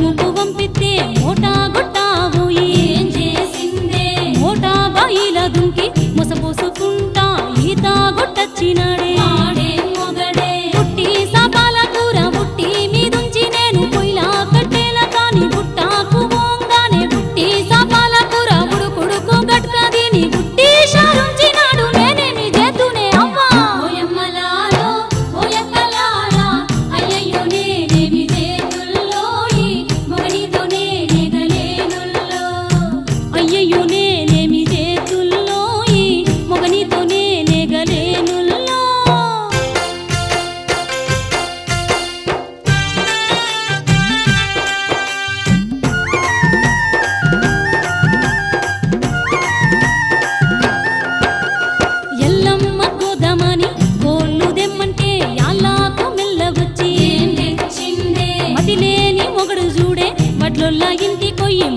కలుముకు పంపితే మోటా గొట్టాబోయి ఏం చేసిందే మోటా బాయిల దుంకి మొసపోసుకుంటా ఈత గొట్టచ్చినాడే వాడే మొగడే పుట్టి సాపాల కూర పుట్టి మీదుంచి నేను పొయ్యిలా కట్టేల కాని గుట్టాకు పోంగానే పుట్టి సాపాల కూర ఉడుకుడుకు గట్కదిని గుట్టి షారుంచినాడు నేనేమి చేతునే అవ్వా ఓయమ్మలాలో ఓయక్కలారా అయ్యయ్యో నేనేమి చేతుల్లో ఈ మొగనితో నేనెగలేనుల్లో అయ్యయ్యో నేనేమి చేతుల్లో ఈ మొగనితో నేనెగలేనుల్లో ఎల్లమ్మ గోదమని కోళ్ళు దెమ్మంటే యాళ్ళకు మెల్లవచ్చి ఏం తెచ్చిందే మతిలేని మొగడు చూడే వడ్లొల్ల ఇంటి కొయ్యి